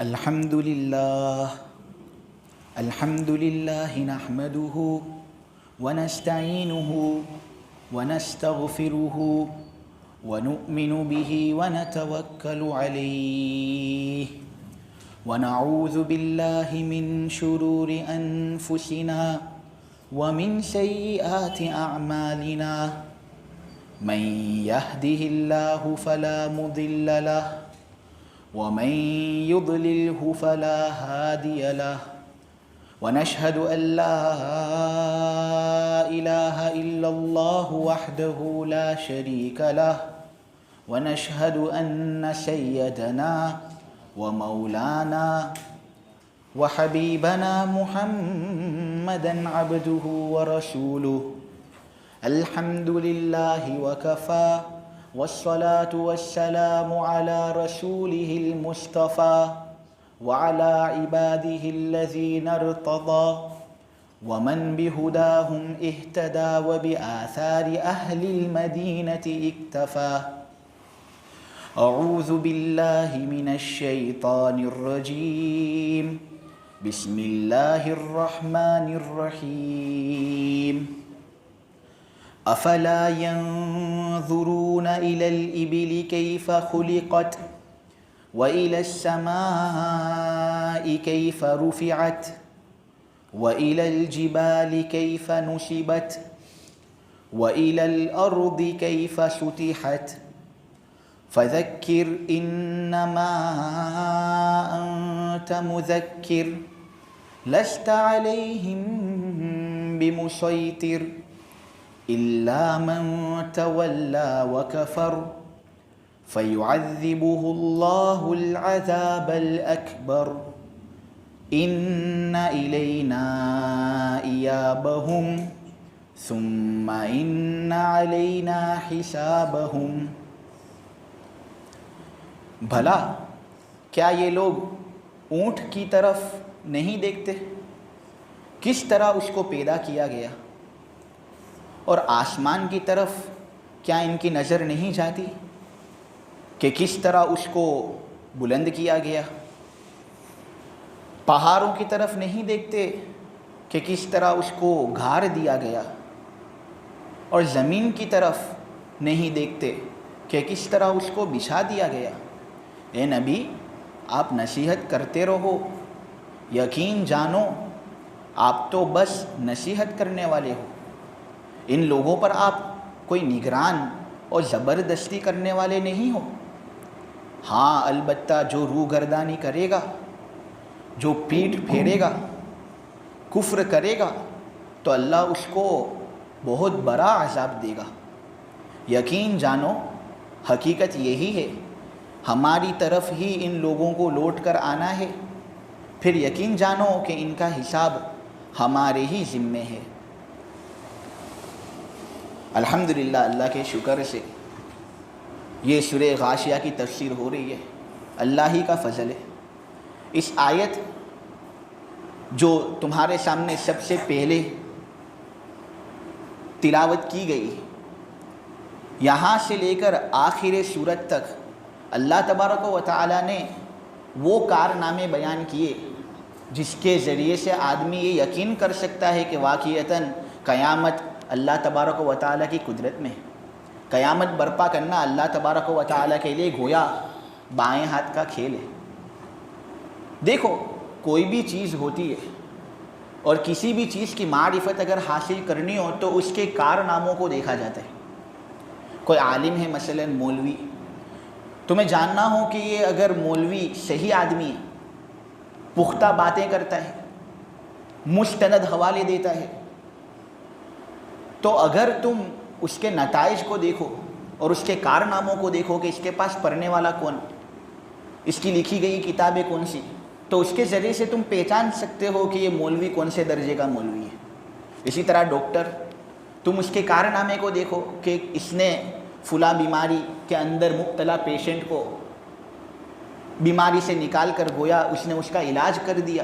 الحمد لله نحمده ونستعينه ونستغفره ونؤمن به ونتوكل عليه ونعوذ بالله من شرور أنفسنا ومن سيئات أعمالنا من يهده الله فلا مضل له ومن يضلله فلا هادي له ونشهد أن لا إله إلا الله وحده لا شريك له ونشهد أن سيدنا ومولانا وحبيبنا محمدا عبده ورسوله الحمد لله وكفى والصلاة والسلام على رسوله المصطفى وعلى عباده الذين ارتضى ومن بهداهم اهتدى وبآثار أهل المدينة اكتفى أعوذ بالله من الشيطان الرجيم بسم الله الرحمن الرحيم أفلا ينظرون إلى الإبل كيف خلقت وإلى السماء كيف رفعت وإلى الجبال كيف نصبت وإلى الأرض كيف سطحت فذكر إنما أنت مذكر لست عليهم بمسيطر إلا من تولى وكفر فيعذبه الله العذاب الأكبر إن إلينا إيابهم ثم إن علينا حسابهم. بھلا کیا یہ لوگ اونٹ کی طرف نہیں دیکھتے کس طرح اس کو پیدا کیا گیا، اور آسمان کی طرف کیا ان کی نظر نہیں جاتی کہ کس طرح اس کو بلند کیا گیا، پہاڑوں کی طرف نہیں دیکھتے کہ کس طرح اس کو گھار دیا گیا، اور زمین کی طرف نہیں دیکھتے کہ کس طرح اس کو بچھا دیا گیا. اے نبی، آپ نصیحت کرتے رہو، یقین جانو آپ تو بس نصیحت کرنے والے ہو، ان لوگوں پر آپ کوئی نگران اور زبردستی کرنے والے نہیں ہو. ہاں البتہ جو روگردانی کرے گا، جو پیٹھ پھیرے گا، کفر کرے گا، تو اللہ اس کو بہت بڑا عذاب دے گا. یقین جانو حقیقت یہی ہے، ہماری طرف ہی ان لوگوں کو لوٹ کر آنا ہے، پھر یقین جانو کہ ان کا حساب ہمارے ہی ذمے ہے. الحمدللہ، اللہ کے شکر سے یہ سورہ غاشیہ کی تفسیر ہو رہی ہے، اللہ ہی کا فضل ہے. اس آیت جو تمہارے سامنے سب سے پہلے تلاوت کی گئی، یہاں سے لے کر آخر سورت تک اللہ تبارک و تعالیٰ نے وہ کارنامے بیان کیے جس کے ذریعے سے آدمی یہ یقین کر سکتا ہے کہ واقعتاً قیامت اللہ تبارک و تعالیٰ کی قدرت میں ہے. قیامت برپا کرنا اللہ تبارک و تعالیٰ کے لیے گویا بائیں ہاتھ کا کھیل ہے. دیکھو، کوئی بھی چیز ہوتی ہے اور کسی بھی چیز کی معرفت اگر حاصل کرنی ہو تو اس کے کارناموں کو دیکھا جاتا ہے. کوئی عالم ہے، مثلا مولوی، تمہیں جاننا ہو کہ یہ اگر مولوی صحیح آدمی ہے، پختہ باتیں کرتا ہے، مستند حوالے دیتا ہے، تو اگر تم اس کے نتائج کو دیکھو اور اس کے کارناموں کو دیکھو کہ اس کے پاس پڑھنے والا کون، اس کی لکھی گئی کتابیں کون سی، تو اس کے ذریعے سے تم پہچان سکتے ہو کہ یہ مولوی کون سے درجے کا مولوی ہے. اسی طرح ڈاکٹر، تم اس کے کارنامے کو دیکھو کہ اس نے فلاں بیماری کے اندر مبتلا پیشنٹ کو بیماری سے نکال کر گویا اس نے اس کا علاج کر دیا.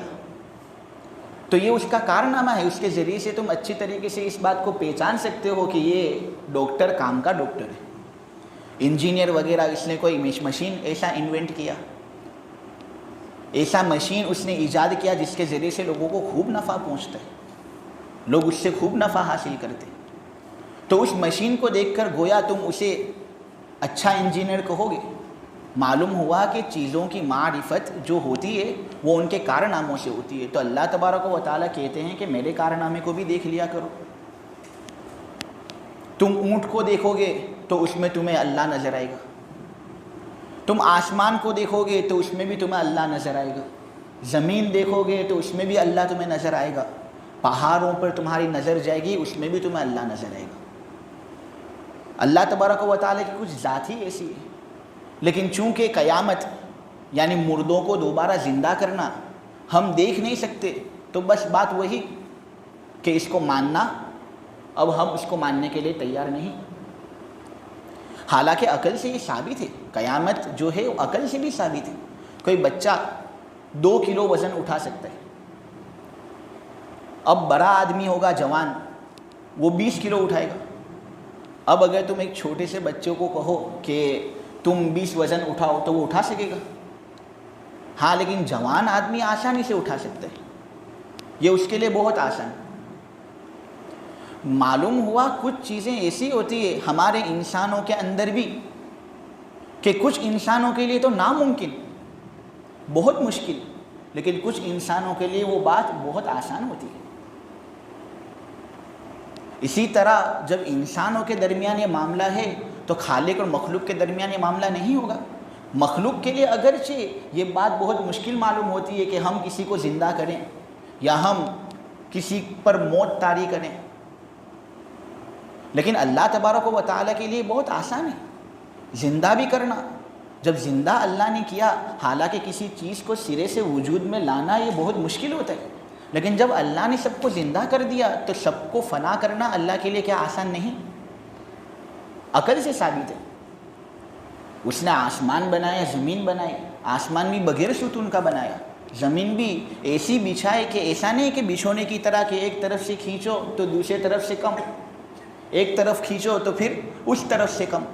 تو یہ اس کا کارنامہ ہے، اس کے ذریعے سے تم اچھی طریقے سے اس بات کو پہچان سکتے ہو کہ یہ ڈاکٹر کام کا ڈاکٹر ہے۔ انجینئر وغیرہ اس نے کوئی مشین ایسا انوینٹ کیا، ایسا مشین اس نے ایجاد کیا جس کے ذریعے سے لوگوں کو خوب نفع پہنچتا ہے، لوگ اس سے خوب نفع حاصل کرتے. تو اس مشین کو دیکھ کر گویا تم اسے اچھا انجینئر کہو گے. معلوم ہوا کہ چیزوں کی معرفت جو ہوتی ہے وہ ان کے کارناموں سے ہوتی ہے. تو اللہ تبارک و تعالیٰ کہتے ہیں کہ میرے کارنامے کو بھی دیکھ لیا کرو. تم اونٹ کو دیکھو گے تو اس میں تمہیں اللہ نظر آئے گا، تم آسمان کو دیکھو گے تو اس میں بھی تمہیں اللہ نظر آئے گا، زمین دیکھو گے تو اس میں بھی اللہ تمہیں نظر آئے گا، پہاڑوں پر تمہاری نظر جائے گی اس میں بھی تمہیں اللہ نظر آئے گا. اللہ تبارک و تعالیٰ کی کچھ ذات ہی ایسی ہے. لیکن چونکہ قیامت یعنی مردوں کو دوبارہ زندہ کرنا ہم دیکھ نہیں سکتے، تو بس بات وہی کہ اس کو ماننا، اب ہم اس کو ماننے کے لیے تیار نہیں. حالانکہ عقل سے یہ ثابت ہے، قیامت جو ہے وہ عقل سے بھی ثابت ہے. کوئی بچہ 2 کلو وزن اٹھا سکتا ہے. اب بڑا آدمی ہوگا جوان، وہ 20 کلو اٹھائے گا. اب اگر تم ایک چھوٹے سے بچے کو کہو کہ تم 20 وزن اٹھاؤ تو وہ اٹھا سکے گا؟ ہاں، لیکن جوان آدمی آسانی سے اٹھا سکتا ہے، یہ اس کے لیے بہت آسان. معلوم ہوا کچھ چیزیں ایسی ہوتی ہے ہمارے انسانوں کے اندر بھی کہ کچھ انسانوں کے لیے تو ناممکن، بہت مشکل، لیکن کچھ انسانوں کے لیے وہ بات بہت آسان ہوتی ہے. اسی طرح جب انسانوں کے درمیان یہ معاملہ ہے تو خالق اور مخلوق کے درمیان یہ معاملہ نہیں ہوگا. مخلوق کے لیے اگرچہ یہ بات بہت مشکل معلوم ہوتی ہے کہ ہم کسی کو زندہ کریں یا ہم کسی پر موت طاری کریں، لیکن اللہ تبارک و تعالیٰ کے لیے بہت آسان ہے زندہ بھی کرنا. جب زندہ اللہ نے کیا، حالانکہ کسی چیز کو سرے سے وجود میں لانا یہ بہت مشکل ہوتا ہے، لیکن جب اللہ نے سب کو زندہ کر دیا تو سب کو فنا کرنا اللہ کے لیے کیا آسان نہیں؟ عقل سے ثابت ہے. اس نے آسمان بنایا، زمین بنائی، آسمان بھی بغیر ستون کا بنایا، زمین بھی ایسی بچھائے کہ ایسا نہیں کہ بچھونے کی طرح کہ ایک طرف سے کھینچو تو دوسرے طرف سے کم، ایک طرف کھینچو تو پھر اس طرف سے کم.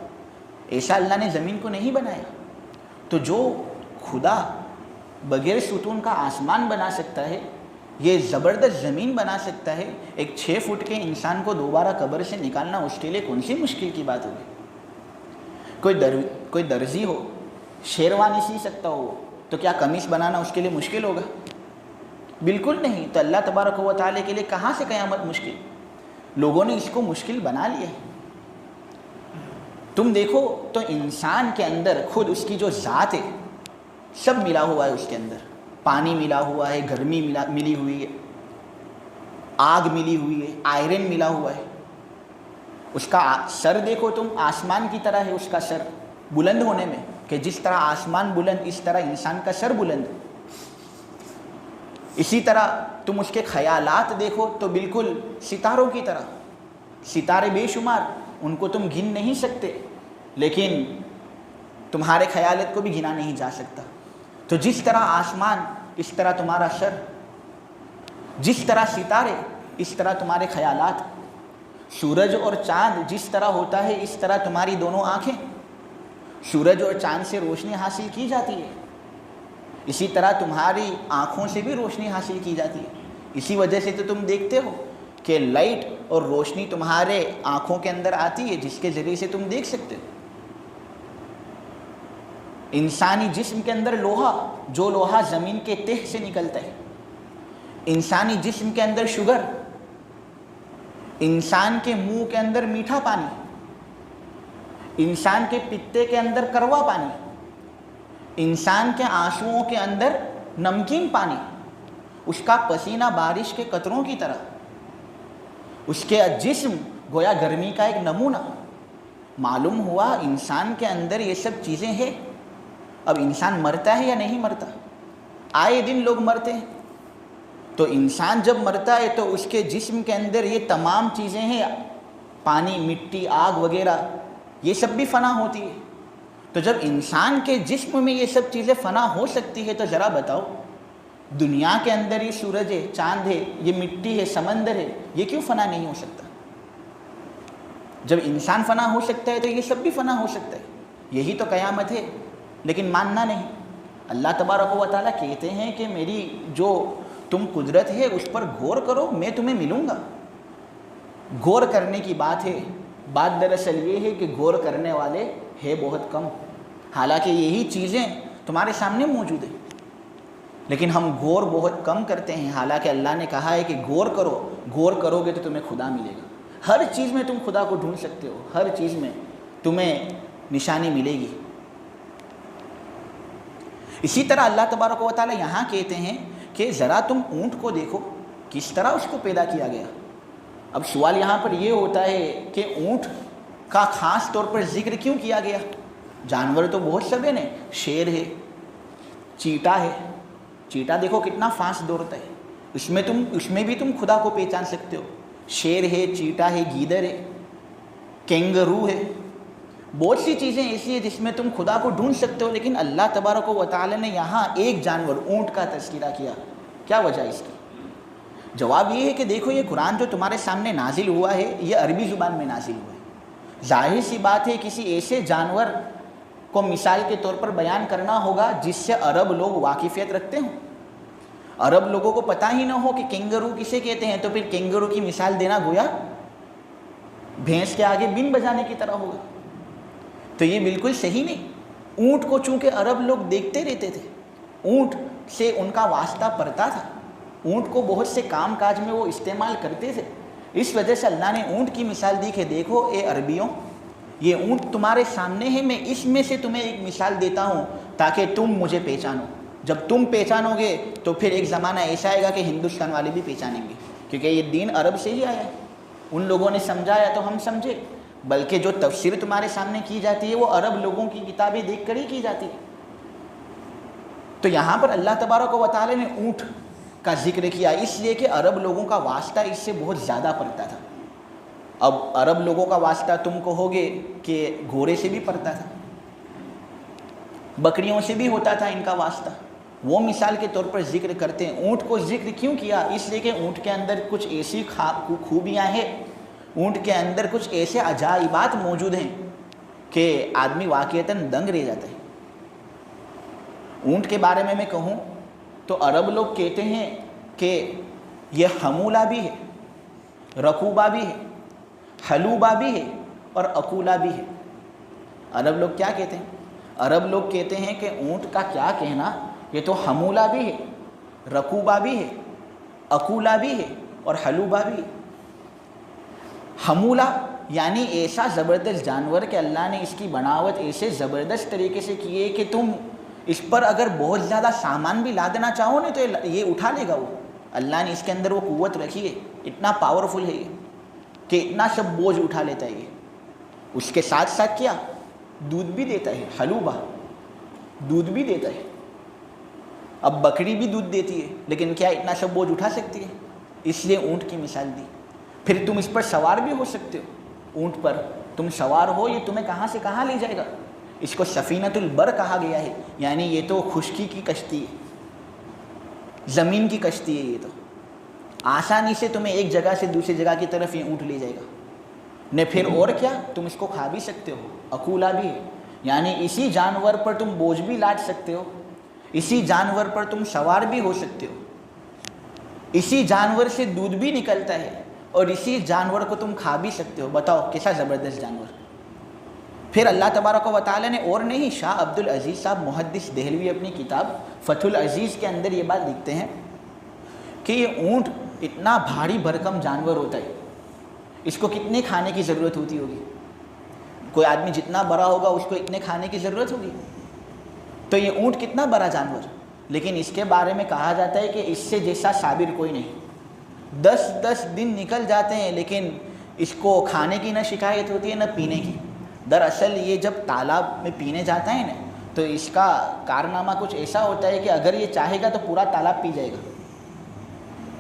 ایسا اللہ نے زمین کو نہیں بنایا. تو جو خدا بغیر ستون کا آسمان بنا سکتا ہے، یہ زبردست زمین بنا سکتا ہے، ایک 6 فٹ کے انسان کو دوبارہ قبر سے نکالنا اس کے لیے کون سی مشکل کی بات ہوگی؟ کوئی درزی ہو، شیروانی سی سکتا ہو، تو کیا قمیص بنانا اس کے لیے مشکل ہوگا؟ بالکل نہیں. تو اللہ تبارک و تعالیٰ کے لیے کہاں سے قیامت مشکل؟ لوگوں نے اس کو مشکل بنا لیا. تم دیکھو تو انسان کے اندر خود اس کی جو ذات ہے سب ملا ہوا ہے. اس کے اندر پانی ملا ہوا ہے، گرمی ملی ہوئی ہے، آگ ملی ہوئی ہے، آئرن ملا ہوا ہے. اس کا سر دیکھو تم، آسمان کی طرح ہے اس کا سر بلند ہونے میں، کہ جس طرح آسمان بلند اس طرح انسان کا سر بلند. اسی طرح تم اس کے خیالات دیکھو تو بالکل ستاروں کی طرح، ستارے بے شمار، ان کو تم گن نہیں سکتے، لیکن تمہارے خیالات کو بھی گنا نہیں جا سکتا. تو جس طرح آسمان اس طرح تمہارا سر، جس طرح ستارے اس طرح تمہارے خیالات، سورج اور چاند جس طرح ہوتا ہے اس طرح تمہاری دونوں آنکھیں. سورج اور چاند سے روشنی حاصل کی جاتی ہے، اسی طرح تمہاری آنکھوں سے بھی روشنی حاصل کی جاتی ہے. اسی وجہ سے تو تم دیکھتے ہو کہ لائٹ اور روشنی تمہارے آنکھوں کے اندر آتی ہے، جس کے ذریعے سے تم دیکھ سکتے ہو. انسانی جسم کے اندر لوہا، جو لوہا زمین کے تہ سے نکلتا ہے، انسانی جسم کے اندر شوگر، انسان کے منہ کے اندر میٹھا پانی، انسان کے پتے کے اندر کڑوا پانی، انسان کے آنسوؤں کے اندر نمکین پانی، اس کا پسینہ بارش کے قطروں کی طرح، اس کے جسم گویا گرمی کا ایک نمونہ. معلوم ہوا انسان کے اندر یہ سب چیزیں ہیں. اب انسان مرتا ہے یا نہیں مرتا؟ آئے دن لوگ مرتے ہیں. تو انسان جب مرتا ہے تو اس کے جسم کے اندر یہ تمام چیزیں ہیں، پانی، مٹی، آگ وغیرہ، یہ سب بھی فنا ہوتی ہے. تو جب انسان کے جسم میں یہ سب چیزیں فنا ہو سکتی ہے تو ذرا بتاؤ دنیا کے اندر یہ سورج ہے، چاند ہے، یہ مٹی ہے، سمندر ہے، یہ کیوں فنا نہیں ہو سکتا؟ جب انسان فنا ہو سکتا ہے تو یہ سب بھی فنا ہو سکتا ہے. یہی تو قیامت ہے، لیکن ماننا نہیں. اللہ تبارک و تعالیٰ کہتے ہیں کہ میری جو تم قدرت ہے اس پر غور کرو، میں تمہیں ملوں گا۔ غور کرنے کی بات ہے، بات دراصل یہ ہے کہ غور کرنے والے ہے بہت کم، حالانکہ یہی چیزیں تمہارے سامنے موجود ہیں، لیکن ہم غور بہت کم کرتے ہیں، حالانکہ اللہ نے کہا ہے کہ غور کرو، غور کرو گے تو تمہیں خدا ملے گا۔ ہر چیز میں تم خدا کو ڈھونڈ سکتے ہو، ہر چیز میں تمہیں نشانی ملے گی۔ اسی طرح اللہ تبارک و تعالیٰ یہاں کہتے ہیں کہ ذرا تم اونٹ کو دیکھو کس طرح اس کو پیدا کیا گیا۔ اب سوال یہاں پر یہ ہوتا ہے کہ اونٹ کا خاص طور پر ذکر کیوں کیا گیا؟ جانور تو بہت سبے نے، شیر ہے، چیتا ہے، چیتا دیکھو کتنا فاسٹ دوڑتا ہے، اس میں بھی تم خدا کو پہچان سکتے ہو۔ شیر ہے، چیتا ہے، گیدڑ ہے، کینگرو ہے، بہت سی چیزیں ایسی ہیں جس میں تم خدا کو ڈھونڈ سکتے ہو، لیکن اللہ تبارک و تعالی نے یہاں ایک جانور اونٹ کا تذکرہ کیا۔ کیا وجہ اس کی؟ جواب یہ ہے کہ دیکھو یہ قرآن جو تمہارے سامنے نازل ہوا ہے یہ عربی زبان میں نازل ہوا ہے۔ ظاہر سی بات ہے کسی ایسے جانور کو مثال کے طور پر بیان کرنا ہوگا جس سے عرب لوگ واقفیت رکھتے ہوں۔ عرب لوگوں کو پتہ ہی نہ ہو کہ کینگرو کسے کہتے ہیں، تو پھر کینگرو کی مثال دینا گویا بھینس کے آگے بین بجانے کی طرح ہوگا، تو یہ بالکل صحیح نہیں۔ اونٹ کو چونکہ عرب لوگ دیکھتے رہتے تھے، اونٹ سے ان کا واسطہ پڑتا تھا، اونٹ کو بہت سے کام کاج میں وہ استعمال کرتے تھے، اس وجہ سے اللہ نے اونٹ کی مثال دی کہ دیکھو اے عربیوں، یہ اونٹ تمہارے سامنے ہے، میں اس میں سے تمہیں ایک مثال دیتا ہوں تاکہ تم مجھے پہچانو۔ جب تم پہچانو گے تو پھر ایک زمانہ ایسا آئے گا کہ ہندوستان والے بھی پہچانیں گے، کیونکہ یہ دین عرب سے ہی آیا ہے، ان لوگوں نے سمجھایا تو ہم سمجھے، بلکہ جو تفسیر تمہارے سامنے کی جاتی ہے وہ عرب لوگوں کی کتابیں دیکھ کر ہی کی جاتی ہے۔ تو یہاں پر اللہ تبارک و تعالی نے اونٹ کا ذکر کیا اس لیے کہ عرب لوگوں کا واسطہ اس سے بہت زیادہ پڑتا تھا۔ اب عرب لوگوں کا واسطہ تم کہو گے کہ گھوڑے سے بھی پڑتا تھا، بکریوں سے بھی ہوتا تھا ان کا واسطہ، وہ مثال کے طور پر ذکر کرتے ہیں۔ اونٹ کو ذکر کیوں کیا؟ اس لیے کہ اونٹ کے اندر کچھ ایسی خوبیاں ہیں، اونٹ کے اندر کچھ ایسے عجائبات موجود ہیں کہ آدمی واقعتاً دنگ رہ جاتا ہے۔ اونٹ کے بارے میں کہوں تو عرب لوگ کہتے ہیں کہ یہ حمولہ بھی ہے، رکوبہ بھی ہے، حلوبہ بھی ہے اور اکولہ بھی ہے۔ عرب لوگ کیا کہتے ہیں؟ عرب لوگ کہتے ہیں کہ اونٹ کا کیا کہنا، یہ تو حمولہ بھی ہے، رکوبہ بھی ہے، اکولہ بھی ہے اور حلوبہ بھی ہے۔ حمولہ یعنی ایسا زبردست جانور کہ اللہ نے اس کی بناوٹ ایسے زبردست طریقے سے کی ہے کہ تم اس پر اگر بہت زیادہ سامان بھی لادنا چاہو نا تو یہ اٹھا لے گا، وہ اللہ نے اس کے اندر وہ قوت رکھی ہے، اتنا پاورفل ہے یہ کہ اتنا سب بوجھ اٹھا لیتا ہے یہ۔ اس کے ساتھ ساتھ کیا دودھ بھی دیتا ہے، حلوبہ دودھ بھی دیتا ہے۔ اب بکری بھی دودھ دیتی ہے لیکن کیا اتنا سب بوجھ اٹھا سکتی ہے؟ اس لیے اونٹ کی مثال دی۔ پھر تم اس پر سوار بھی ہو سکتے ہو، اونٹ پر تم سوار ہو، یہ تمہیں کہاں سے کہاں لے جائے گا۔ اس کو سفینۃ البر کہا گیا ہے، یعنی یہ تو خشکی کی کشتی ہے، زمین کی کشتی ہے، یہ تو آسانی سے تمہیں ایک جگہ سے دوسری جگہ کی طرف یہ اونٹ لے جائے گا۔ نے پھر اور کیا، تم اس کو کھا بھی سکتے ہو، اکولہ بھی ہے، یعنی اسی جانور پر تم بوجھ بھی لاد سکتے ہو، اسی جانور پر تم سوار بھی ہو سکتے ہو، اسی جانور سے دودھ بھی نکلتا ہے اور اسی جانور کو تم کھا بھی سکتے ہو۔ بتاؤ کیسا زبردست جانور۔ پھر اللہ تبارک و تعالی نے اور نہیں، شاہ عبد العزیز صاحب محدث دہلوی اپنی کتاب فتح العزیز کے اندر یہ بات لکھتے ہیں کہ یہ اونٹ اتنا بھاری بھرکم جانور ہوتا ہے، اس کو کتنے کھانے کی ضرورت ہوتی ہوگی؟ کوئی آدمی جتنا بڑا ہوگا اس کو اتنے کھانے کی ضرورت ہوگی، تو یہ اونٹ کتنا بڑا جانور، لیکن اس کے بارے میں کہا جاتا ہے کہ اس سے جیسا صابر کوئی نہیں۔ 10 دن نکل جاتے ہیں لیکن اس کو کھانے کی نہ شکایت ہوتی ہے نہ پینے کی۔ دراصل یہ جب تالاب میں پینے جاتا ہے نا تو اس کا کارنامہ کچھ ایسا ہوتا ہے کہ اگر یہ چاہے گا تو پورا تالاب پی جائے گا،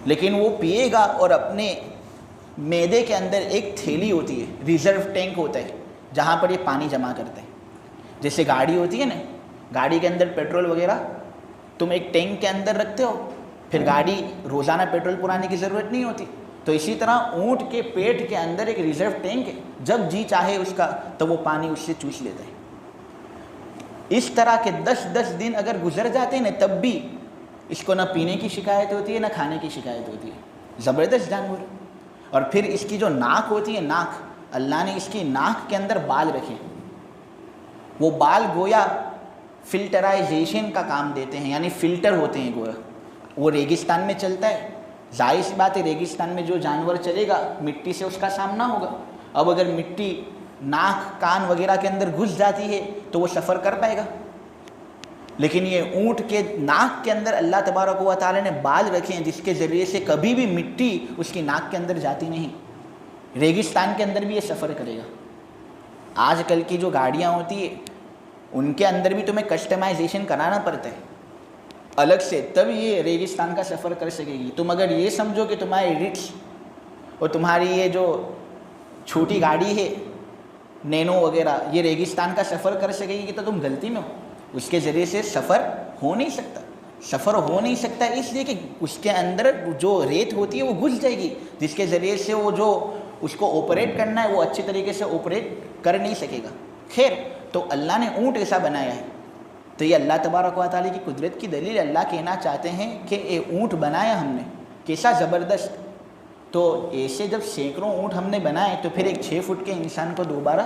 لیکن وہ پیے گا اور اپنے معدے کے اندر ایک تھیلی ہوتی ہے، ریزرو ٹینک ہوتا ہے جہاں پر یہ پانی جمع کرتے ہیں۔ جیسے گاڑی ہوتی ہے نا، گاڑی کے اندر پیٹرول وغیرہ تم ایک ٹینک کے اندر رکھتے ہو، پھر گاڑی روزانہ پیٹرول پرانے کی ضرورت نہیں ہوتی، تو اسی طرح اونٹ کے پیٹ کے اندر ایک ریزرو ٹینک ہے، جب جی چاہے اس کا تو وہ پانی اس سے چوس لیتا ہے۔ اس طرح کے 10 دن اگر گزر جاتے ہیں نا تب بھی اس کو نہ پینے کی شکایت ہوتی ہے نہ کھانے کی شکایت ہوتی ہے. زبردست جانور. اور پھر اس کی جو ناک ہوتی ہے، ناک، اللہ نے اس کی ناک کے اندر بال رکھے. وہ بال گویا فلٹرائزیشن کا کام دیتے ہیں، یعنی فلٹر ہوتے ہیں گویا. وہ ریگستان میں چلتا ہے، ظاہر سی بات ہے ریگستان میں جو جانور چلے گا مٹی سے اس کا سامنا ہوگا. اب اگر مٹی ناک کان وغیرہ کے اندر گھس جاتی ہے تو وہ سفر کر پائے گا. لیکن یہ اونٹ کے ناک کے اندر اللہ تبارک و تعالی نے بال رکھے ہیں جس کے ذریعے سے کبھی بھی مٹی اس کی ناک کے اندر جاتی نہیں. ریگستان کے اندر بھی یہ سفر کرے گا. آج کل کی جو گاڑیاں ہوتی ہیں ان کے اندر بھی تمہیں کسٹمائزیشن کرانا پڑتا ہے الگ سے، تب یہ ریگستان کا سفر کر سکے گی. تم اگر یہ سمجھو کہ تمہاری رکس اور تمہاری یہ جو چھوٹی گاڑی ہے نینو وغیرہ یہ ریگستان کا سفر کر سکے گی تو تم غلطی میں ہو. اس کے ذریعے سے سفر ہو نہیں سکتا. سفر ہو نہیں سکتا اس لیے کہ اس کے اندر جو ریت ہوتی ہے وہ گھس جائے گی، جس کے ذریعے سے وہ جو اس کو آپریٹ کرنا ہے وہ اچھی طریقے سے آپریٹ کر نہیں سکے گا. خیر، تو اللہ نے اونٹ ایسا بنایا ہے. تو یہ اللہ تبارک و تعالیٰ کی قدرت کی دلیل. اللہ کہنا چاہتے ہیں کہ یہ اونٹ بنایا ہم نے، کیسا زبردست. تو ایسے جب سینکڑوں اونٹ ہم نے بنائے تو پھر ایک 6 فٹ کے انسان کو دوبارہ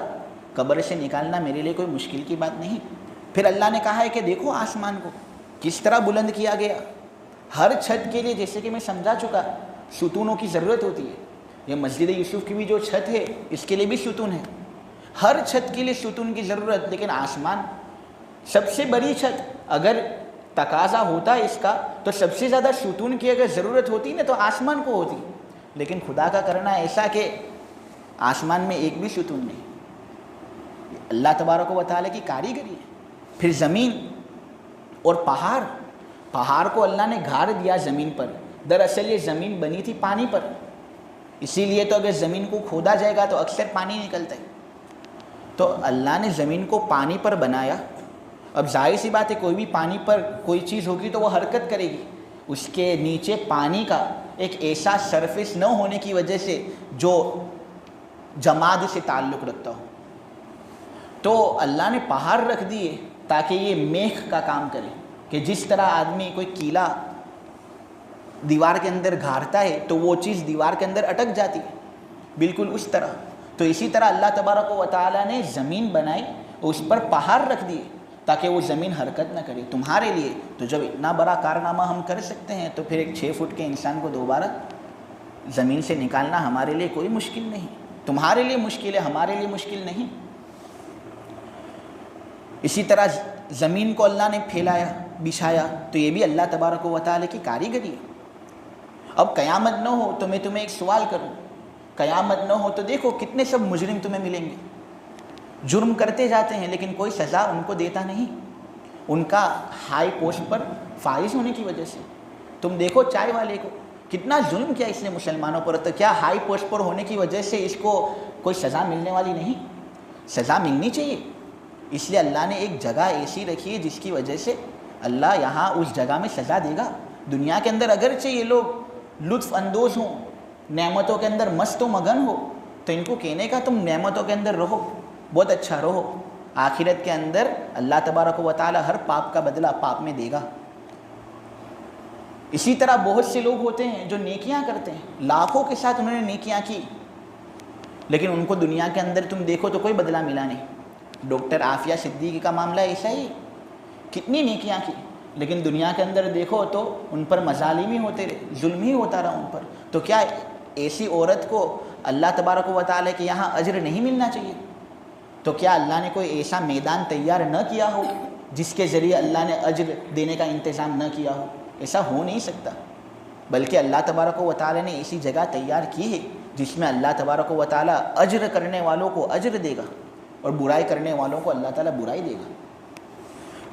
قبر سے نکالنا میرے لیے کوئی مشکل کی بات نہیں. پھر اللہ نے کہا ہے کہ دیکھو آسمان کو کس طرح بلند کیا گیا. ہر چھت کے لیے، جیسے کہ میں سمجھا چکا، ستونوں کی ضرورت ہوتی ہے. یہ مسجد یوسف کی بھی جو چھت ہے اس کے لیے بھی ستون ہے. ہر چھت کے لیے ستون کی ضرورت. لیکن آسمان سب سے بڑی چھت، اگر تقاضا ہوتا ہے اس کا تو سب سے زیادہ ستون کی اگر ضرورت ہوتی نا تو آسمان کو ہوتی. لیکن خدا کا کرنا ایسا کہ آسمان میں ایک بھی ستون نہیں. اللہ تبارک و تعالیٰ کی کاریگری ہے. پھر زمین اور پہاڑ کو اللہ نے گھاڑ دیا زمین پر. دراصل یہ زمین بنی تھی پانی پر، اسی لیے تو اگر زمین کو کھودا جائے گا تو اکثر پانی نکلتا ہے. تو اللہ نے زمین کو پانی پر بنایا. اب ظاہر سی بات ہے کوئی بھی پانی پر کوئی چیز ہوگی تو وہ حرکت کرے گی. اس کے نیچے پانی کا ایک ایسا سرفیس نہ ہونے کی وجہ سے جو جماد سے تعلق رکھتا ہو. تو اللہ نے پہاڑ رکھ دیے تاکہ یہ میخ کا کام کرے، کہ جس طرح آدمی کوئی کیلا دیوار کے اندر گھارتا ہے تو وہ چیز دیوار کے اندر اٹک جاتی ہے، بالکل اس طرح. تو اسی طرح اللہ تبارک و تعالیٰ نے زمین بنائی اور اس پر پہاڑ رکھ دیے تاکہ وہ زمین حرکت نہ کرے تمہارے لیے. تو جب اتنا بڑا کارنامہ ہم کر سکتے ہیں تو پھر ایک 6 فٹ کے انسان کو دوبارہ زمین سے نکالنا ہمارے لیے کوئی مشکل نہیں. تمہارے لیے مشکل ہے، ہمارے لیے مشکل نہیں. اسی طرح زمین کو اللہ نے پھیلایا، بچھایا، تو یہ بھی اللہ تبارک و تعالیٰ کی کاریگری ہے. اب قیامت نہ ہو تو میں تمہیں ایک سوال کروں. قیامت نہ ہو تو دیکھو کتنے سب مجرم تمہیں ملیں گے. جرم کرتے جاتے ہیں لیکن کوئی سزا ان کو دیتا نہیں، ان کا ہائی پوسٹ پر فائز ہونے کی وجہ سے. تم دیکھو چائے والے کو کتنا ظلم کیا اس نے مسلمانوں پر، تو کیا ہائی پوسٹ پر ہونے کی وجہ سے اس کو کوئی سزا ملنے والی نہیں؟ سزا ملنی چاہیے. اس لیے اللہ نے ایک جگہ ایسی رکھی ہے جس کی وجہ سے اللہ یہاں اس جگہ میں سزا دے گا. دنیا کے اندر اگرچہ یہ لوگ لطف اندوز ہوں، نعمتوں کے اندر مست و مگن ہو، تو ان کو کہنے کا تم نعمتوں کے اندر رہو، بہت اچھا رہو. آخرت کے اندر اللہ تبارک و تعالی ہر پاپ کا بدلہ پاپ میں دے گا. اسی طرح بہت سے لوگ ہوتے ہیں جو نیکیاں کرتے ہیں، لاکھوں کے ساتھ انہوں نے نیکیاں کی، لیکن ان کو دنیا کے اندر تم دیکھو تو کوئی بدلہ ملا نہیں. ڈاکٹر عافیہ صدیقی کا معاملہ ایسا ہی، کتنی نیکیاں کی لیکن دنیا کے اندر دیکھو تو ان پر مظالم ہی ہوتے رہے، ظلم ہی ہوتا رہا ان پر. تو کیا ایسی عورت کو اللہ تبارک و تعالیٰ کے یہاں اجر نہیں ملنا چاہیے؟ تو کیا اللہ نے کوئی ایسا میدان تیار نہ کیا ہو جس کے ذریعے اللہ نے اجر دینے کا انتظام نہ کیا ہو؟ ایسا ہو نہیں سکتا. بلکہ اللہ تبارک و تعالیٰ نے ایسی جگہ تیار کی ہے جس میں اللہ تبارک و تعالیٰ اجر کرنے والوں کو اجر دے گا اور برائی کرنے والوں کو اللہ تعالیٰ برائی دے گا.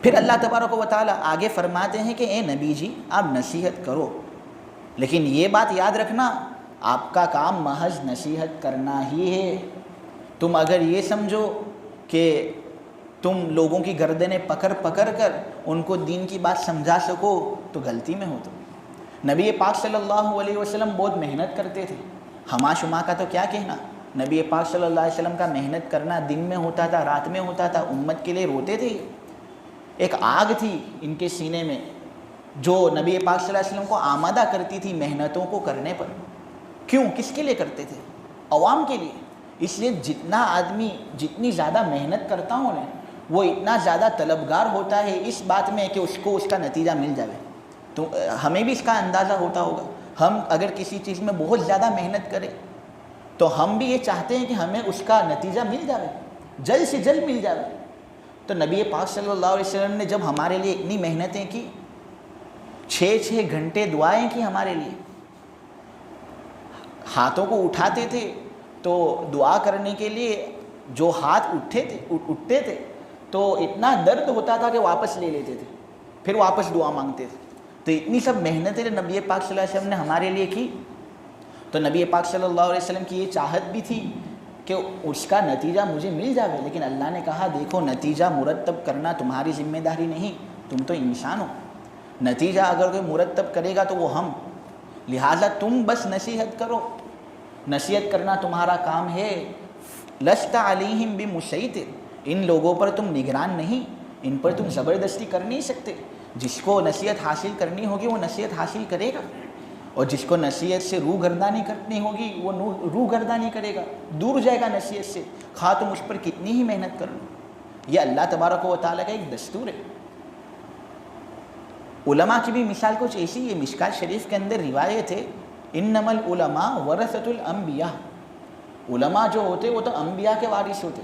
پھر اللہ تبارک و تعالیٰ آگے فرماتے ہیں کہ اے نبی جی آپ نصیحت کرو، لیکن یہ بات یاد رکھنا آپ کا کام محض نصیحت کرنا ہی ہے. تم اگر یہ سمجھو کہ تم لوگوں کی گردنیں پکڑ کر ان کو دین کی بات سمجھا سکو تو غلطی میں ہو. تو نبی پاک صلی اللہ علیہ وسلم بہت محنت کرتے تھے. ہما شما کا تو کیا کہنا، نبی پاک صلی اللہ علیہ وسلم کا محنت کرنا دن میں ہوتا تھا، رات میں ہوتا تھا، امت کے لیے روتے تھے. ایک آگ تھی ان کے سینے میں جو نبی پاک صلی اللہ علیہ وسلم کو آمادہ کرتی تھی محنتوں کو کرنے پر. کیوں؟ کس کے لیے کرتے تھے؟ عوام کے لیے. اس لیے جتنا آدمی جتنی زیادہ محنت کرتا ہوں نا وہ اتنا زیادہ طلبگار ہوتا ہے اس بات میں کہ اس کو اس کا نتیجہ مل جائے. تو ہمیں بھی اس کا اندازہ ہوتا ہوگا. ہم اگر کسی چیز میں بہت زیادہ محنت کریں تو ہم بھی یہ چاہتے ہیں کہ ہمیں اس کا نتیجہ مل جائے, جلد سے جلد مل جائے. تو نبی پاک صلی اللہ علیہ وسلم نے جب ہمارے لیے اتنی محنتیں کی, 6 گھنٹے دعائیں کی ہمارے لیے, ہاتھوں کو اٹھاتے تھے تو دعا کرنے کے لیے جو ہاتھ اٹھتے تھے تو اتنا درد ہوتا تھا کہ واپس لے لیتے تھے, پھر واپس دعا مانگتے تھے. تو اتنی سب محنتیں نبی پاک صلی اللہ علیہ وسلم نے ہمارے لیے کی. تو نبی پاک صلی اللہ علیہ وسلم کی یہ چاہت بھی تھی کہ اس کا نتیجہ مجھے مل جائے, لیکن اللہ نے کہا دیکھو نتیجہ مرتب کرنا تمہاری ذمہ داری نہیں, تم تو انسان ہو. نتیجہ اگر کوئی مرتب کرے گا تو وہ ہم, لہٰذا تم بس نصیحت کرو, نصیحت کرنا تمہارا کام ہے. لست علیہم بمسیطر, ان لوگوں پر تم نگران نہیں, ان پر تم زبردستی کر نہیں سکتے. جس کو نصیحت حاصل کرنی ہوگی وہ نصیحت حاصل کرے گا, اور جس کو نصیحت سے روح گردانی کرنی ہوگی وہ روح گردانی کرے گا, دور جائے گا نصیحت سے, خواہ تم اس پر کتنی ہی محنت کر لو. یہ اللہ تبارک و تعالیٰ کا ایک دستور ہے. علماء کی بھی مثال کچھ ایسی ہے. مشکات شریف کے اندر روایت ہے انما العلماء ورثۃ الانبیاء, علماء جو ہوتے وہ تو انبیاء کے وارث ہوتے.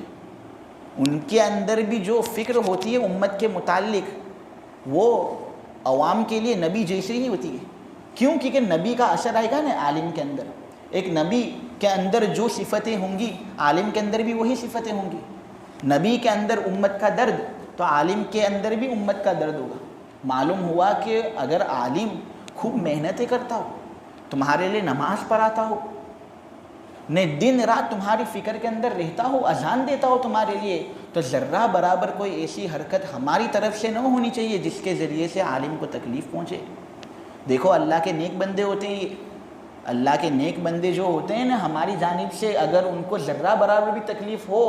ان کے اندر بھی جو فکر ہوتی ہے امت کے متعلق وہ عوام کے لیے نبی جیسی ہی ہوتی ہے. کیوں؟ کیونکہ نبی کا اثر آئے گا نا عالم کے اندر. ایک نبی کے اندر جو صفتیں ہوں گی عالم کے اندر بھی وہی صفتیں ہوں گی. نبی کے اندر امت کا درد تو عالم کے اندر بھی امت کا درد ہوگا. معلوم ہوا کہ اگر عالم خوب محنتیں کرتا ہو, تمہارے لیے نماز پڑھاتا ہو, نے دن رات تمہاری فکر کے اندر رہتا ہو, اذان دیتا ہو تمہارے لیے, تو ذرہ برابر کوئی ایسی حرکت ہماری طرف سے نہ ہونی چاہیے جس کے ذریعے سے عالم کو تکلیف پہنچے. دیکھو اللہ کے نیک بندے ہوتے ہیں, اللہ کے نیک بندے جو ہوتے ہیں نا, ہماری جانب سے اگر ان کو ذرہ برابر بھی تکلیف ہو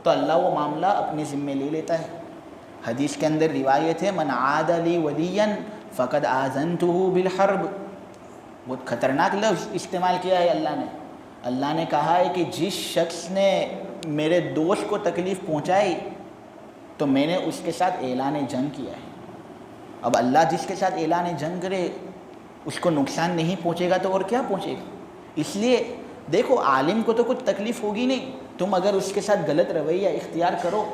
تو اللہ وہ معاملہ اپنے ذمے لے لیتا ہے. حدیث کے اندر روایت ہے من عاد لی ولیا فقد آذنتہ بالحرب. بہت خطرناک لفظ استعمال کیا ہے اللہ نے. اللہ نے کہا ہے کہ جس شخص نے میرے دوست کو تکلیف پہنچائی تو میں نے اس کے ساتھ اعلان جنگ کیا ہے. اب اللہ جس کے ساتھ اعلان جنگ کرے اس کو نقصان نہیں پہنچے گا تو اور کیا پہنچے گا. اس لیے دیکھو عالم کو تو کچھ تکلیف ہوگی نہیں, تم اگر اس کے ساتھ غلط رویہ اختیار کرو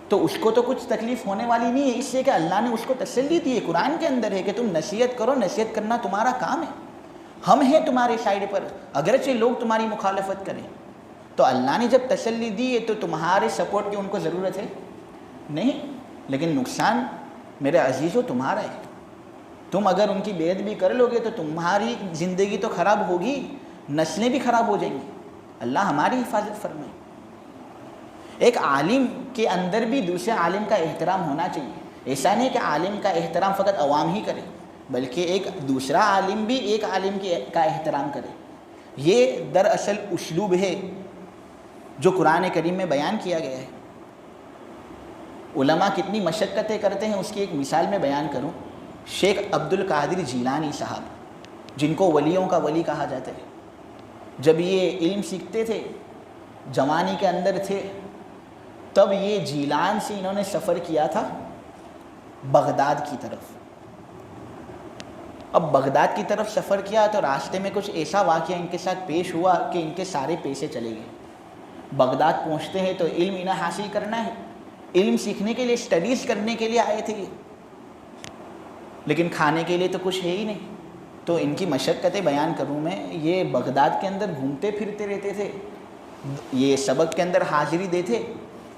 تو اس کو تو کچھ تکلیف ہونے والی نہیں ہے, اس لیے کہ اللہ نے اس کو تسلی دی ہے. قرآن کے اندر ہے کہ تم نصیحت کرو, نصیحت کرنا تمہارا کام ہے. ہم ہیں تمہارے سائڈ پر, اگرچہ لوگ تمہاری مخالفت کریں تو اللہ نے جب تسلی دی ہے تو تمہارے سپورٹ کی ان کو ضرورت ہے نہیں. لیکن نقصان میرے عزیزو تمہارا ہے. تم اگر ان کی بیعت بھی کر لو گے تو تمہاری زندگی تو خراب ہوگی, نسلیں بھی خراب ہو جائیں گی. اللہ ہماری حفاظت فرمائے. ایک عالم کے اندر بھی دوسرے عالم کا احترام ہونا چاہیے. ایسا نہیں کہ عالم کا احترام فقط عوام ہی کرے, بلکہ ایک دوسرا عالم بھی ایک عالم کا احترام کرے. یہ دراصل اسلوب ہے جو قرآن کریم میں بیان کیا گیا ہے. علماء کتنی مشقتیں کرتے ہیں اس کی ایک مثال میں بیان کروں. شیخ عبد القادر جیلانی صاحب جن کو ولیوں کا ولی کہا جاتا ہے, جب یہ علم سیکھتے تھے جوانی کے اندر تھے تب یہ جیلان سے انہوں نے سفر کیا تھا بغداد کی طرف. اب بغداد کی طرف سفر کیا تو راستے میں کچھ ایسا واقعہ ان کے ساتھ پیش ہوا کہ ان کے سارے پیسے چلے گئے. بغداد پہنچتے ہیں تو علم انہیں حاصل کرنا ہے, علم سیکھنے کے لیے اسٹڈیز کرنے کے لیے آئے تھے یہ, لیکن کھانے کے لیے تو کچھ ہے ہی نہیں. تو ان کی مشقتیں بیان کروں میں. یہ بغداد کے اندر گھومتے پھرتے رہتے تھے, یہ سبق کے اندر حاضری دیتے,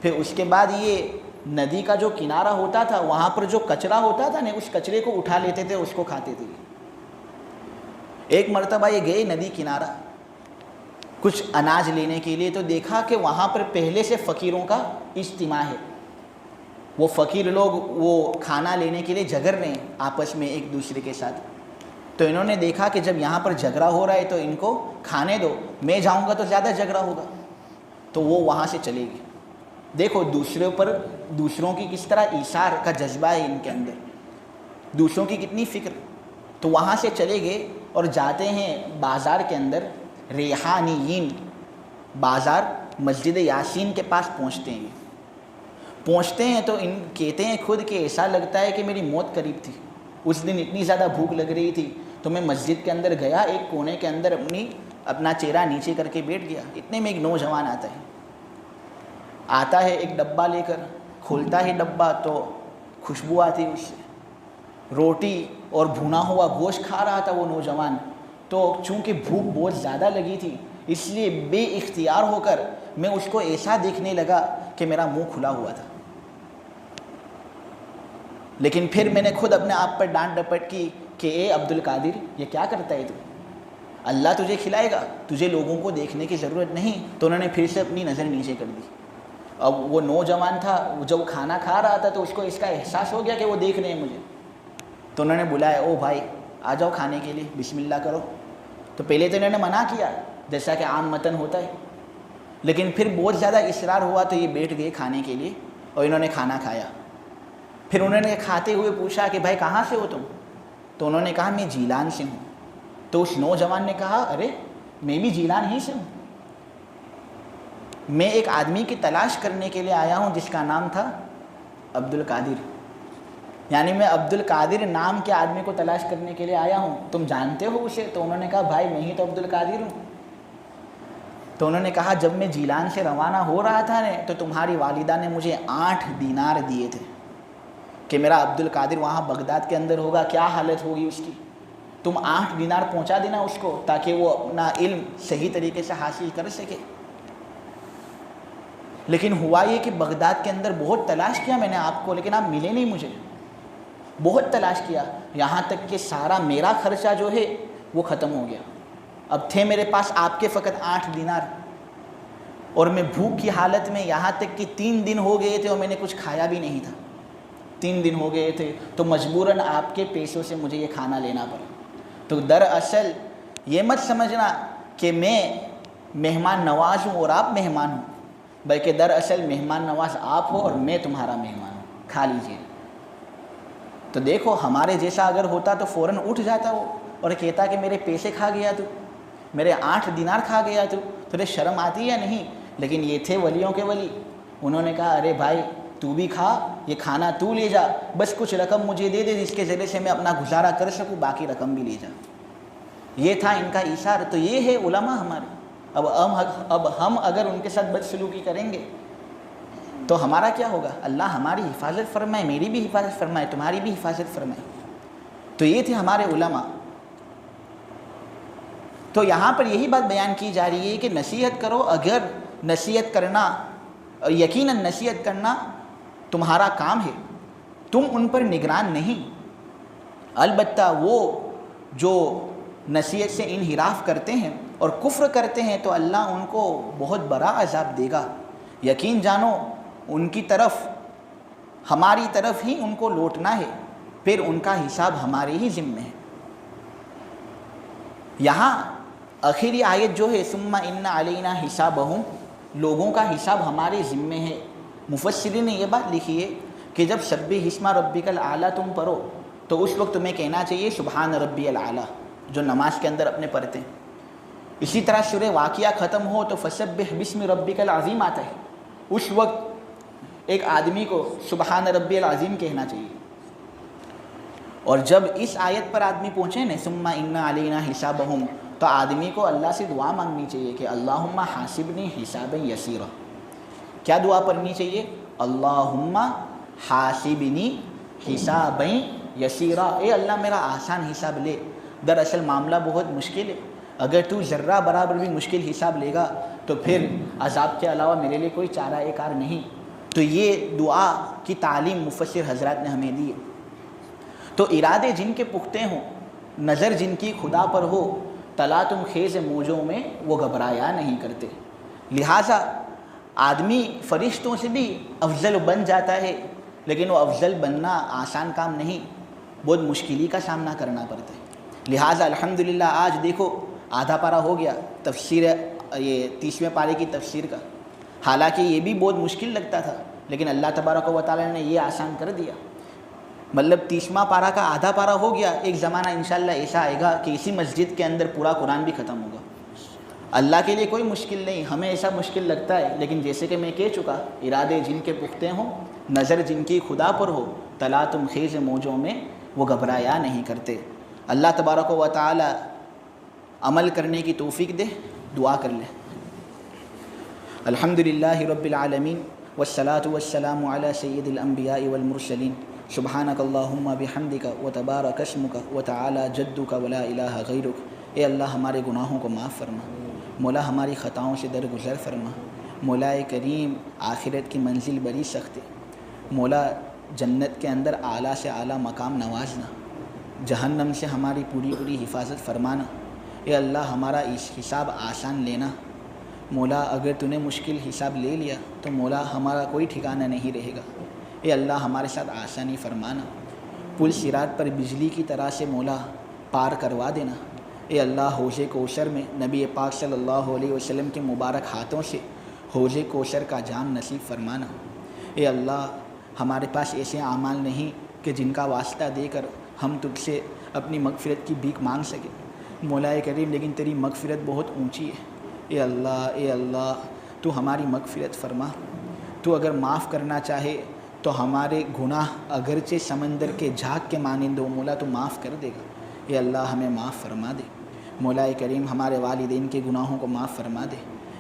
پھر اس کے بعد یہ ندی کا جو کنارہ ہوتا تھا وہاں پر جو کچرا ہوتا تھا نا اس کچرے کو اٹھا لیتے تھے, اس کو کھاتے تھے. ایک مرتبہ یہ گئے ندی کنارہ کچھ اناج لینے کے لیے, تو دیکھا کہ وہاں پر پہلے سے فقیروں کا اجتماع ہے. وہ فقیر لوگ وہ کھانا لینے کے لیے جھگڑ رہے ہیں آپس میں ایک دوسرے کے ساتھ. تو انہوں نے دیکھا کہ جب یہاں پر جھگڑا ہو رہا ہے تو ان کو کھانے دو, میں جاؤں گا تو زیادہ جھگڑا ہوگا. تو وہ وہاں سے چلے گئے. دیکھو دوسروں کی کس طرح ایثار کا جذبہ ہے ان کے اندر، دوسروں کی کتنی فکر. تو وہاں سے چلے گئے اور جاتے ہیں بازار کے اندر، ریحانیین بازار، مسجد یاسین کے پاس پہنچتے ہیں تو ان کہتے ہیں خود کہ ایسا لگتا ہے کہ میری موت قریب تھی. اس دن اتنی زیادہ بھوک لگ رہی تھی تو میں مسجد کے اندر گیا، ایک کونے کے اندر اپنا چہرہ نیچے کر کے بیٹھ گیا. اتنے میں ایک نوجوان آتا ہے ایک ڈبہ لے کر، کھولتا ہے ڈبہ تو خوشبو آتی اس سے. روٹی اور بھونا ہوا گوشت کھا رہا تھا وہ نوجوان، تو چونکہ بھوک بہت زیادہ لگی تھی اس لیے بے اختیار ہو کر میں اس کو ایسا دیکھنے لگا کہ میرا منہ کھلا ہوا تھا. لیکن پھر میں نے خود اپنے آپ پر ڈانٹ ڈپٹ کی کہ اے عبد القادر، یہ کیا کرتا ہے تو؟ اللہ تجھے کھلائے گا، تجھے لوگوں کو دیکھنے کی ضرورت نہیں. تو انہوں نے پھر سے اپنی نظر نیچے کر دی. اب وہ نوجوان تھا، جب کھانا کھا رہا تھا تو اس کو اس کا احساس ہو گیا کہ وہ دیکھ رہے ہیں مجھے. تو انہوں نے بلایا، او بھائی آ جاؤ کھانے کے لیے، بسم اللہ کرو. تو پہلے تو انہوں نے منع کیا جیسا کہ عام متن ہوتا ہے، لیکن پھر بہت زیادہ اصرار ہوا تو یہ بیٹھ گئے کھانے کے لیے اور انہوں نے کھانا کھایا. پھر انہوں نے کھاتے ہوئے پوچھا کہ بھائی کہاں سے ہو تم؟ تو انہوں نے کہا میں جیلان سے ہوں. تو اس نوجوان نے کہا ارے میں بھی جیلان ہی سے ہوں، میں ایک آدمی کی تلاش کرنے کے لیے آیا ہوں جس کا نام تھا عبد القادر، یعنی میں عبد القادر نام کے آدمی کو تلاش کرنے کے لیے آیا ہوں، تم جانتے ہو اسے؟ تو انہوں نے کہا بھائی میں ہی تو عبد القادر ہوں. تو انہوں نے کہا جب میں جیلان سے روانہ ہو رہا تھا تو تمہاری والدہ نے مجھے 8 دینار دیے تھے کہ میرا عبد القادر وہاں بغداد کے اندر ہوگا، کیا حالت ہوگی اس کی، تم 8 دینار پہنچا دینا اس کو تاکہ وہ اپنا علم صحیح طریقے سے حاصل کر سکے. لیکن ہوا یہ کہ بغداد کے اندر بہت تلاش کیا میں نے آپ کو، لیکن آپ ملے نہیں مجھے. بہت تلاش کیا، یہاں تک کہ سارا میرا خرچہ جو ہے وہ ختم ہو گیا. اب تھے میرے پاس آپ کے فقط 8 دینار، اور میں بھوک کی حالت میں، یہاں تک کہ 3 دن ہو گئے تھے اور میں نے کچھ کھایا بھی نہیں تھا. 3 دن ہو گئے تھے تو مجبوراً آپ کے پیسوں سے مجھے یہ کھانا لینا پڑا. تو دراصل یہ مت سمجھنا کہ میں مہمان نواز ہوں اور آپ مہمان ہوں، بلکہ دراصل مہمان نواز آپ ہو اور میں تمہارا مہمان ہوں، کھا لیجیے. تو دیکھو ہمارے جیسا اگر ہوتا تو فوراً اٹھ جاتا وہ اور کہتا کہ میرے پیسے کھا گیا تو، میرے 8 دینار کھا گیا تو، تجھے شرم آتی یا نہیں؟ لیکن یہ تھے ولیوں کے ولی، انہوں نے کہا ارے بھائی تو بھی کھا، یہ کھانا تو لے جا، بس کچھ رقم مجھے دے دے جس کے ذریعے سے میں اپنا گزارا کر سکوں، باقی رقم بھی لے جا. یہ تھا ان کا ایثار. تو یہ ہے علماء ہمارے. اب ہم اگر ان کے ساتھ بدسلوکی کریں گے تو ہمارا کیا ہوگا؟ اللہ ہماری حفاظت فرمائے، میری بھی حفاظت فرمائے، تمہاری بھی حفاظت فرمائے. تو یہ تھے ہمارے علماء. تو یہاں پر یہی بات بیان کی جا رہی ہے کہ نصیحت کرو، اگر نصیحت کرنا، یقیناً نصیحت کرنا تمہارا کام ہے، تم ان پر نگران نہیں. البتہ وہ جو نصیحت سے انحراف کرتے ہیں اور کفر کرتے ہیں تو اللہ ان کو بہت بڑا عذاب دے گا. یقین جانو ان کی طرف، ہماری طرف ہی ان کو لوٹنا ہے، پھر ان کا حساب ہمارے ہی ذمہ ہے. یہاں آخری آیت جو ہے ثم ان علینا حسابہم، لوگوں کا حساب ہمارے ذمہ ہے. مفسرین نے یہ بات لکھی ہے کہ جب سبح اسم ربک الاعلی تم پڑھو تو اس وقت تمہیں کہنا چاہیے سبحان ربی الاعلی، جو نماز کے اندر اپنے پڑھتے ہیں. اسی طرح سورہ واقعہ ختم ہو تو فسبح بسم ربک العظیم آتا ہے، اس وقت ایک آدمی کو سبحان ربی العظیم کہنا چاہیے. اور جب اس آیت پر آدمی پہنچے نا ثم ان علینا حسابہم، تو آدمی کو اللہ سے دعا مانگنی چاہیے کہ اللہم حاسبنی حسابا یسیرا. کیا دعا پڑھنی چاہیے؟ اللہم حاسبنی حسابا یسیرا، اے اللہ میرا آسان حساب لے. دراصل معاملہ بہت مشکل ہے، اگر تو ذرہ برابر بھی مشکل حساب لے گا تو پھر عذاب کے علاوہ میرے لیے کوئی چارہ کار نہیں. تو یہ دعا کی تعلیم مفسر حضرات نے ہمیں دی ہے. تو ارادے جن کے پختے ہوں، نظر جن کی خدا پر ہو، تلاطم خیز موجوں میں وہ گھبرایا نہیں کرتے. لہٰذا آدمی فرشتوں سے بھی افضل بن جاتا ہے، لیکن وہ افضل بننا آسان کام نہیں، بہت مشکلی کا سامنا کرنا پڑتا ہے. لہٰذا الحمدللہ آج دیکھو آدھا پارہ ہو گیا تفسیر، یہ 30ویں پارے کی تفسیر کا. حالانکہ یہ بھی بہت مشکل لگتا تھا، لیکن اللہ تبارک و تعالیٰ نے یہ آسان کر دیا۔ مطلب 30واں پارہ کا آدھا پارہ ہو گیا، ایک زمانہ انشاءاللہ ایسا آئے گا کہ اسی مسجد کے اندر پورا قرآن بھی ختم ہوگا۔ اللہ کے لیے کوئی مشکل نہیں، ہمیں ایسا مشکل لگتا ہے، لیکن جیسے کہ میں کہہ چکا، ارادے جن کے پختہ ہوں، نظر جن کی خدا پر ہو، تلاطم خیز موجوں میں وہ گھبرایا نہیں کرتے۔ اللہ تبارک و تعالی عمل کرنے کی توفیق دے، دعا کر لے۔ الحمدللہ رب العالمین والصلاة والسلام علی سید الانبیاء والمرسلین، سبحانک اللہم بحمدک وتبارک اسمک وتعالی جدک ولا الہ غیرک۔ اے اللہ ہمارے گناہوں کو معاف فرما، مولا ہماری خطاؤں سے درگزر فرما۔ مولا کریم آخرت کی منزل بڑی سخت ہے، مولا جنت کے اندر اعلیٰ سے اعلیٰ مقام نوازنا، جہنم سے ہماری پوری حفاظت فرمانا۔ اے اللہ ہمارا اس حساب آسان لینا، مولا اگر تو نے مشکل حساب لے لیا تو مولا ہمارا کوئی ٹھکانہ نہیں رہے گا۔ اے اللہ ہمارے ساتھ آسانی فرمانا، پل صراط پر بجلی کی طرح سے مولا پار کروا دینا۔ اے اللہ حوض کوثر میں نبی پاک صلی اللہ علیہ وسلم کے مبارک ہاتھوں سے حوض کوثر کا جام نصیب فرمانا۔ اے اللہ ہمارے پاس ایسے اعمال نہیں کہ جن کا واسطہ دے کر ہم تجھ سے اپنی مغفرت کی بھیک مانگ سکیں مولا کریم، لیکن تیری مغفرت بہت اونچی ہے۔ اے اللہ تو ہماری مغفرت فرما۔ تو اگر معاف کرنا چاہے تو ہمارے گناہ اگرچہ سمندر کے جھاگ کے مانند ہو مولا تو معاف کر دے گا۔ اے اللہ ہمیں معاف فرما دے مولا کریم، ہمارے والدین کے گناہوں کو معاف فرما دے۔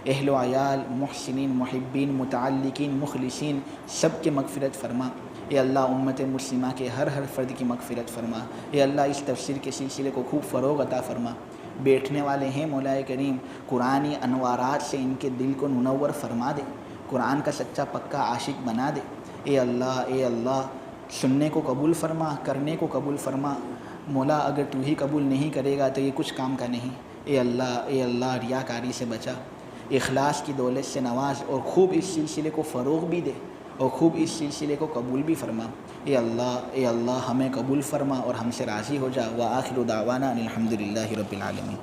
اہل و عیال، محسنین، محبین، متعلقین، مخلصین سب کے مغفرت فرما۔ اے اللہ امت مسلمہ کے ہر فرد کی مغفرت فرما۔ اے اللہ اس تفسیر کے سلسلے کو خوب فروغ عطا فرما۔ بیٹھنے والے ہیں مولا کریم، قرآنی انوارات سے ان کے دل کو منور فرما دے، قرآن کا سچا پکا عاشق بنا دے۔ اے اللہ سننے کو قبول فرما، کرنے کو قبول فرما مولا، اگر تو ہی قبول نہیں کرے گا تو یہ کچھ کام کا نہیں۔ اے اللہ ریاکاری سے بچا، اخلاص کی دولت سے نواز، اور خوب اس سلسلے کو فروغ بھی دے اور خوب اس سلسلے کو قبول بھی فرما۔ اے اللہ ہمیں قبول فرما اور ہم سے راضی ہو جا۔ وآخر دعوانا الحمدللہ رب العالمین۔